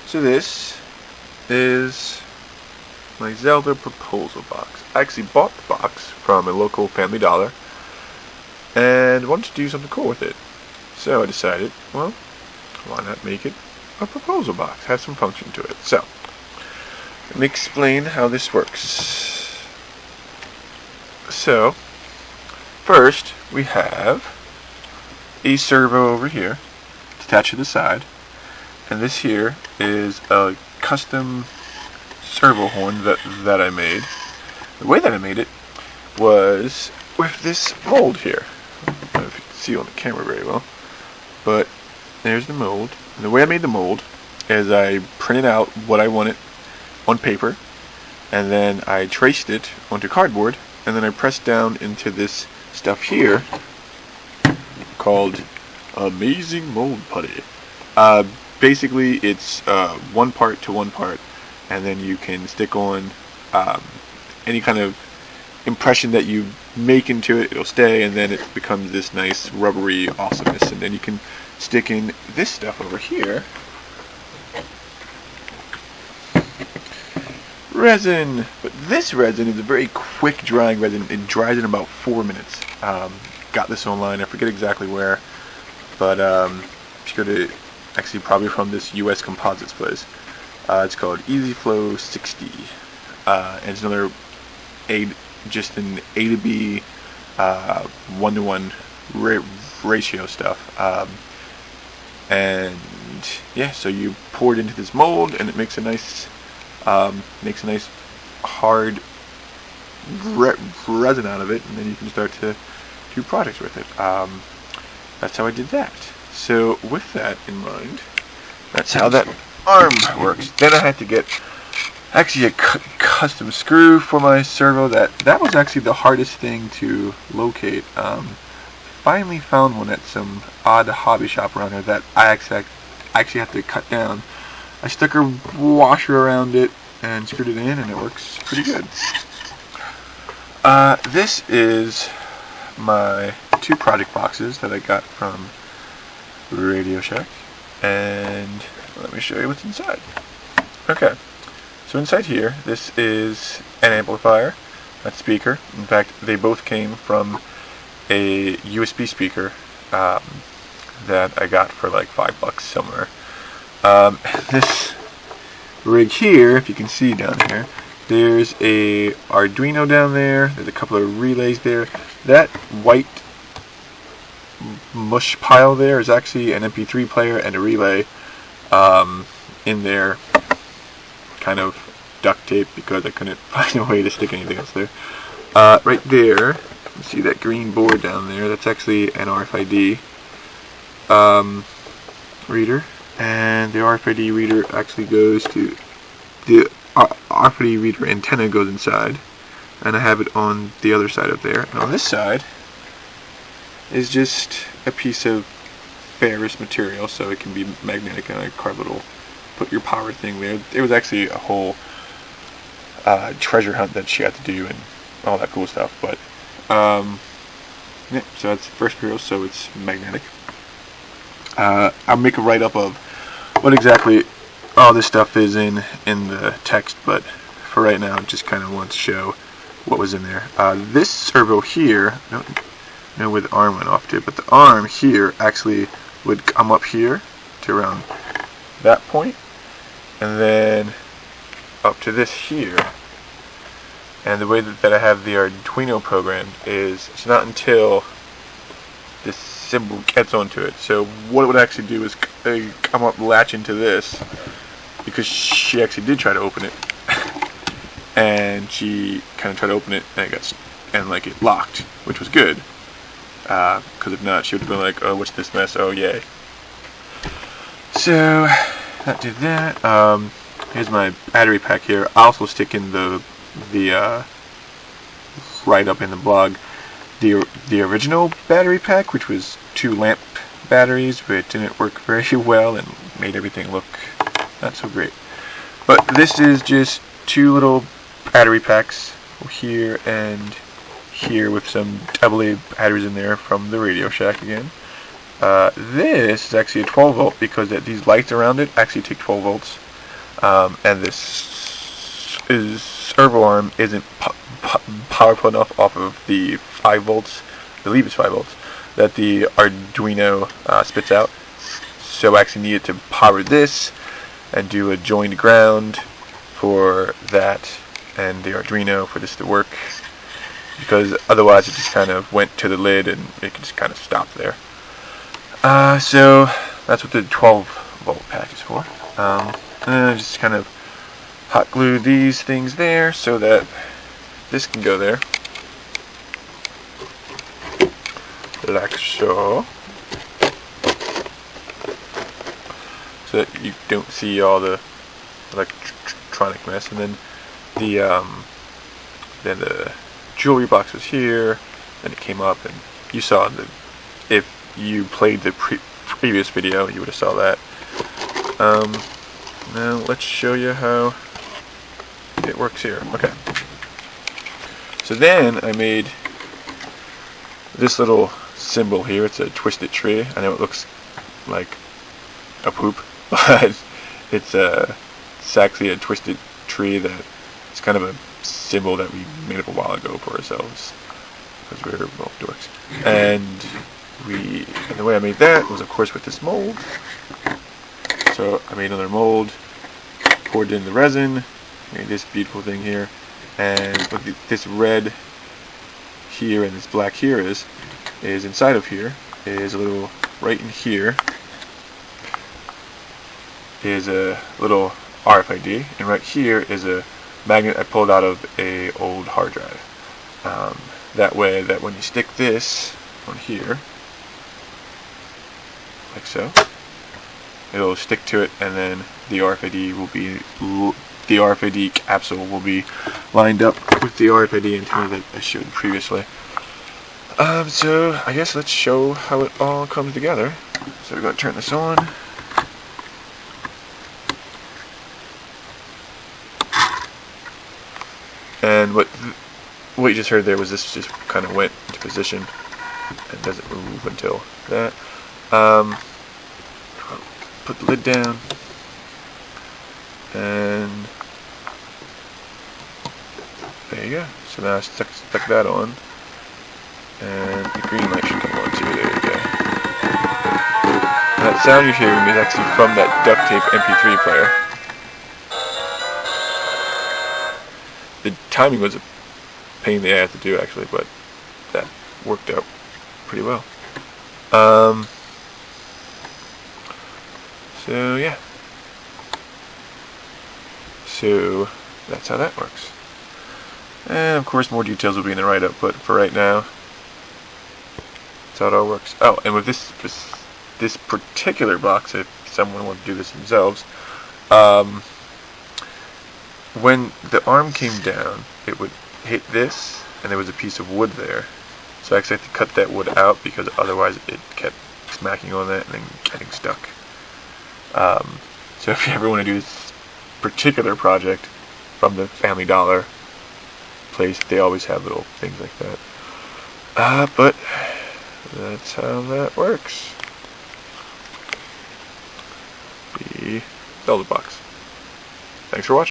So this is my Zelda proposal box. I actually bought the box from a local Family Dollar and wanted to do something cool with it. So I decided, well, why not make it a proposal box? Have some function to it. So, let me explain how this works. So, first we have a servo over here attached to the side, and this here is a custom servo horn that I made. The way that I made it was with this mold here. I don't know if you can see on the camera very well, but there's the mold. And the way I made the mold is I printed out what I wanted on paper, and then I traced it onto cardboard, and then I pressed down into this stuff here called Amazing Mold Putty. Basically, it's 1 part to 1 part, and then you can stick on any kind of impression that you make into it. It'll stay, and then it becomes this nice rubbery awesomeness. And then you can stick in this stuff over here, resin. But this resin is a very quick drying resin. It dries in about 4 minutes. Got this online. I forget exactly where, but if you go to, actually probably from this US Composites place. It's called Easy Flow 60, and it's another just an A to B 1-to-1 ratio stuff. And yeah, so you pour it into this mold, and it makes a nice hard resin out of it, and then you can start to do projects with it. That's how I did that. So with that in mind, that's how that arm works. Then I had to get actually a custom screw for my servo. That was actually the hardest thing to locate. Finally found one at some odd hobby shop around here that I actually have to cut down. I stuck a washer around it and screwed it in, and it works pretty good. This is my 2 project boxes that I got from Radio Shack, and let me show you what's inside. Okay, so inside here, this is an amplifier, a speaker. In fact, they both came from a USB speaker that I got for like $5 somewhere. This rig here, if you can see down here, there's a Arduino down there. There's a couple of relays there. That white mush pile there is actually an MP3 player and a relay in there, kind of duct tape because I couldn't find a way to stick anything else there. Right there, you see that green board down there? That's actually an RFID reader, and the RFID reader actually goes to the RFID reader antenna goes inside, and I have it on the other side up there. And on this side is just a piece of ferrous material, so it can be magnetic, and a card little put your power thing there. It was actually a whole treasure hunt that she had to do and all that cool stuff. But yeah, so that's first material, so it's magnetic. I'll make a write-up of what exactly all this stuff is in the text, but for right now, I just kind of want to show what was in there. This servo here, I don't know where the arm went off to, but the arm here actually would come up here to around that point, and then up to this here. And the way that I have the Arduino programmed is it's not until this symbol gets onto it. So what it would actually do is come up, latch into this, because she actually did try to open it, and she kind of tried to open it, and it locked, which was good, because if not, she would have been like, oh, what's this mess? Oh, yay. So that did that. Here's my battery pack here. I also stick in the write-up in the blog the original battery pack, which was 2 lamp batteries, but it didn't work very well and made everything look not so great. But this is just 2 little battery packs here and here with some AA batteries in there from the Radio Shack again. This is actually a 12 volt because these lights around it actually take 12 volts. and this servo arm isn't powerful enough off of the 5 volts, I believe it's 5 volts, that the Arduino spits out. So I actually needed to power this and do a joined ground for that and the Arduino for this to work, because otherwise it just kind of went to the lid and it could just kind of stop there. So that's what the 12-volt pack is for. And then I just kind of hot glue these things there so that this can go there, like so, so that you don't see all the electronic mess. And then the jewelry box was here, and it came up, and you saw if you played the previous video, you would have saw that. Now let's show you how it works here. Okay. So then I made this little symbol here. It's a twisted tree. I know it looks like a poop, but it's actually a twisted tree that it's kind of a symbol that we made up a while ago for ourselves because we're both dorks. And the way I made that was, of course, with this mold. So I made another mold, poured in the resin, made this beautiful thing here, and what this red here and this black here is inside of here is a little, right in here is a little RFID, and right here is a magnet I pulled out of a old hard drive. That way that when you stick this on here, like so, it'll stick to it, and then the RFID capsule will be lined up with the RFID antenna that I showed previously. So I guess let's show how it all comes together. So we're going to turn this on. And what you just heard there was this just kind of went into position and doesn't move until that. Put the lid down, and there you go. So now I stuck that on, and the green light should come on too. There you go. And that sound you're hearing is actually from that duct tape MP3 player. The timing was a pain in the ass to do, actually, but that worked out pretty well. So yeah, so that's how that works. And of course more details will be in the write-up, but for right now, that's how it all works. Oh, and with this particular box, if someone wanted to do this themselves, when the arm came down, it would hit this, and there was a piece of wood there. So I actually had to cut that wood out because otherwise it kept smacking on that and then getting stuck. So if you ever want to do this particular project from the Family Dollar place, they always have little things like that. But that's how that works. The Zelda box. Thanks for watching.